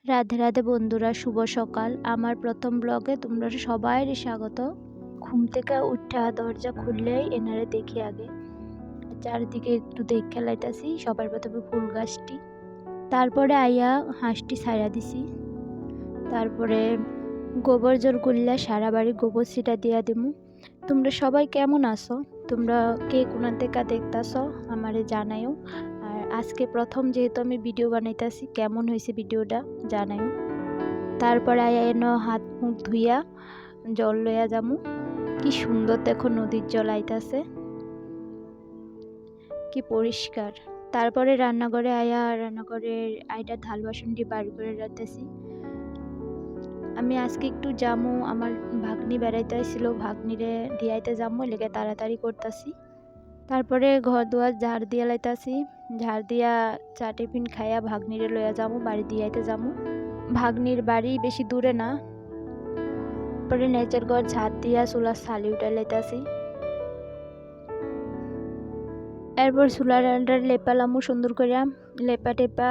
রাধে রাধে বন্ধুরা, শুভ সকাল। আমার প্রথম ব্লগে তোমরা সবাইরই স্বাগত। ঘুম থেকে উঠা দরজা খুললেই এনারে দেখি আগে। চারিদিকে একটু দেখে লাইতাছি। সবার প্রথমে ফুল গাছটি, তারপরে আইয়া হাঁসটি ছাইড়া দিছি। তারপরে গোবর জল গুললা সারা বাড়ি গোবর ছিটা দিয়া দিমু। তোমরা সবাই কেমন আছো? তোমরা কে কোনা থেকে দেখতাছ আমারে জানাইও। আর আজকে প্রথম যেহেতু আমি ভিডিও বানাইতাছি, কেমন হয়েছে ভিডিওটা জানাইও। তারপরে আয়া এনো হাত মুখ ধুইয়া জল লইয়া যামু। কি সুন্দর দেখো, নদীর জল আইতাছে, কি পরিষ্কার। তারপরে রান্নাঘরে রান্নাঘরের আইটা থাল বাসনটি বার করে রাখতেছি। আমি আজকে একটু যামু, আমার ভাগ্নি বেড়াইতে আইছিল, ভাগ্নিরে দিয়াইতে যামু, লেগে তাড়াতাড়ি করতাছি। তারপরে ঘর দুয়ার ঝাড় দিয়া লাইতাছি। ঝাড় দিয়া চা টিফিন খাইয়া ভাগ্নিরে লইয়া যামু, বাড়ি দিয়াইতে যামু। ভাগ্নির বাড়ি বেশি দূরে না। তারপরে নেচের ঘর ঝাড় দিয়া চুলার ছালি উঠাই লাইতাছি। এরপর চুলার লেপা লামু সুন্দর করে, লেপা টেপা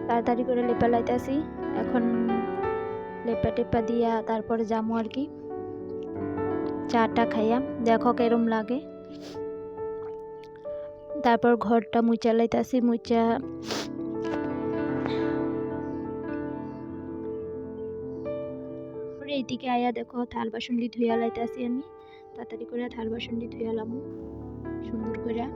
তাড়াতাড়ি করে লেপা লাইতাছি। এখন লেপা টেপা দিয়া তারপরে যামু আর কি চাটা খাইয়া, দেখো কেরম লাগে। তারপর ঘরটা মুচা লাইতাছি। মুচা এইদিকে আয়া দেখো থাল বাসনটি ধুইয়া লাইতাছি। আমি তাড়াতাড়ি করে থাল বাসনটি ধুইয়া লামু সুন্দর করে।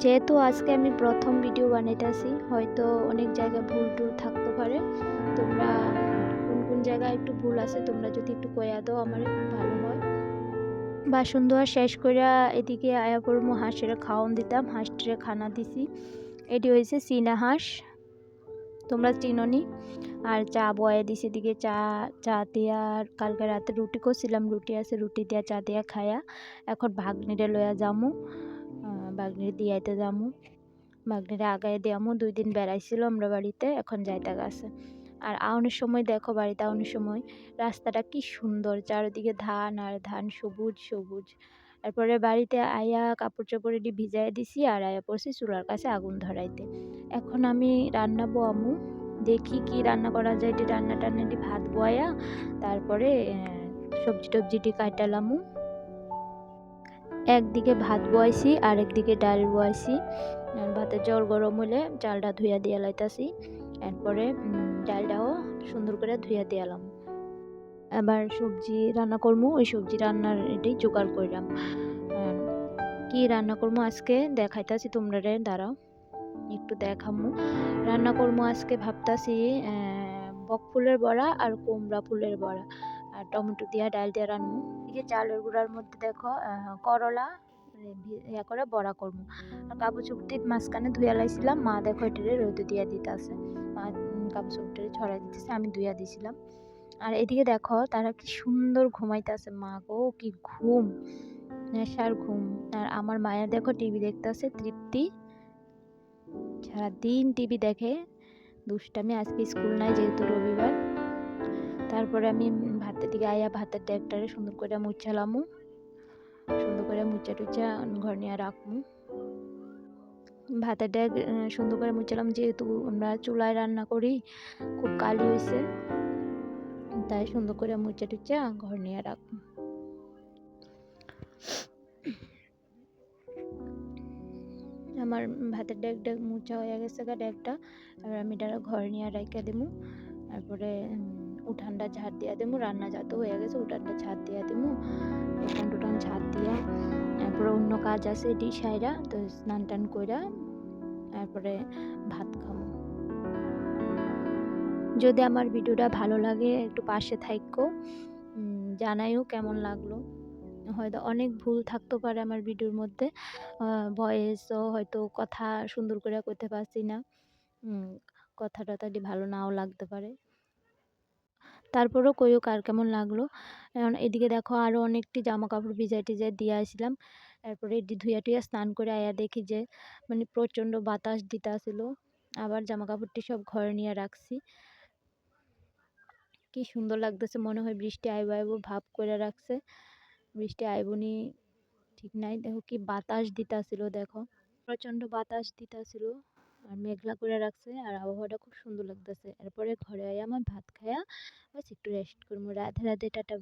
যেহেতু আজকে আমি প্রথম ভিডিও বানাইতেছি, হয়তো অনেক জায়গায় ভুল টুল থাকতে পারে। তোমরা কোন কোন জায়গায় একটু ভুল আছে তোমরা যদি একটু কইয়া দাও আমার খুব ভালো হয়। বাসন ধোয়া শেষ কইরা এদিকে আয়া পড়মু হাঁসের খাওয়ান দিতাম। হাঁসটিরে খানা দিছি। এটি হয়েছে চীনা হাঁস, তোমরা চিনোনি। আর চা বয়ে দিছি এদিকে। চা দিয়া, কালকে রাতে রুটি করছিলাম, রুটি আছে, রুটি দিয়া চা দিয়া খায়া এখন ভাগ্নিরে লইয়া যামু। ভাগ্নিরে দিয়াইতে যামু। ভাগ্নিরে আগায় দিয়ামু। 2 দিন বেড়াইছিল আমরা বাড়িতে, এখন যাইতে গেছে। আর আউনের সময় দেখো, বাড়িতে আউনের সময় রাস্তাটা কি সুন্দর, চারিদিকে ধান আর ধান, সবুজ সবুজ। তারপরে বাড়িতে আয়া কাপড় চোপড় এটি ভিজাই দিছি আর আয়া পড়ছি চুলার কাছে আগুন ধরাইতে। এখন আমি রান্না বয়ামু, দেখি কি রান্না করা যায়। এটি রান্না টান্নাটি ভাত বয়া তারপরে সবজি টবজিটি কাটালামু। একদিকে ভাত বয়াইছি আর একদিকে ডাল বয়াইছি। ভাতের জল গরম হলে চালটা ধুইয়া দিয়া লাইতাছি। এরপরে ডালটাও সুন্দর করে ধুইয়া দিয়ালাম। এবার সবজি রান্না করবো, ওই সবজি রান্নার এটাই জোগাড় করলাম। কি রান্না করবো আজকে দেখাইতাছি তোমরা, দাঁড়াও একটু দেখামু। রান্না করবো আজকে ভাবতাছি বক ফুলের বড়া আর কুমড়া ফুলের বড়া আর টমেটো দিয়া ডাল দিয়া রান্নু। এদিকে চালের গুঁড়ার মধ্যে দেখো করলা ইয়া করে বড়া করবো। আর কাবু চুপটি মাঝখানে ধুয়া লাইছিলাম, মা দেখো এটারে রোদে দিয়া দিতে আছে। মা কাবু চুপটিরে ছড়াই দিতেছে, আমি ধুয়া দিছিলাম। আর এদিকে দেখো তারা কি সুন্দর ঘুমাইতেছে। মা গো কি ঘুম, নেশার ঘুম। আর আমার মায়ের দেখো টিভি দেখতেছে, তৃপ্তি সারাদিন টিভি দেখে, দুষ্টামি। আজকে স্কুল নাই যেহেতু রবিবার। তারপরে আমি ভাতের দিকে আয়া ভাতের ডেকটারে সুন্দর করে মুছালামু, সুন্দর করে মুচা টুচা ঘর নিয়ে রাখমু। ভাতের ডেক সুন্দর করে মুছালাম, যেহেতু আমরা চুলায় রান্না করি, খুব কালি হয়েছে, তাই সুন্দর করে মুচা টুচা ঘর নিয়ে রাখমু। আমার ভাতের ডেক মুছা হয়ে গেছে ডেকটা। এবার আমি এটা ঘর নিয়ে রেখে দেবো। তারপরে উঠানটা ঝাড় দিয়া দেবো। রান্না যত হয়ে গেছে উঠানটা ঝাড় দিয়া দেবো। উঠান টুঠান ঝাড় দিয়া তারপরে অন্য কাজ আছে এটি সাইরা, তো স্নান টান কইরা তারপরে ভাত খাবো। যদি আমার ভিডিওটা ভালো লাগে একটু পাশে থাইকো, জানাইও কেমন লাগলো। হয়তো অনেক ভুল থাকতে পারে আমার ভিডিওর মধ্যে, ভয়েসও হয়তো কথা সুন্দর করে করতে পারছি না, কথাটা তাহলে ভালো নাও লাগতে পারে। তারপরেও কইও কার কেমন লাগলো। এখন এদিকে দেখো আরও অনেকটি জামা কাপড় ভিজাই টিজাই দিয়ে আসলাম। তারপরে এটি ধুইয়া টুইয়া স্নান করে আয়া দেখি যে মানে প্রচণ্ড বাতাস দিতে আসিল। আবার জামা কাপড়টি সব ঘরে নিয়ে রাখছি। কি সুন্দর লাগতেছে, মনে হয় বৃষ্টি আইব আইব ভাব করে রাখছে। বৃষ্টি আইবনি ঠিক নাই। দেখো কি বাতাস দিতাছিল, দেখো প্রচন্ড বাতাস দিতাছিল আর মেঘলা করে রাখছে আর আবহাওয়াটা খুব সুন্দর লাগতেছে। এরপরে ঘরে আয়া আমার ভাত খায়া বাস একটু রেস্ট করবো। রাধে রাধে, টাটা।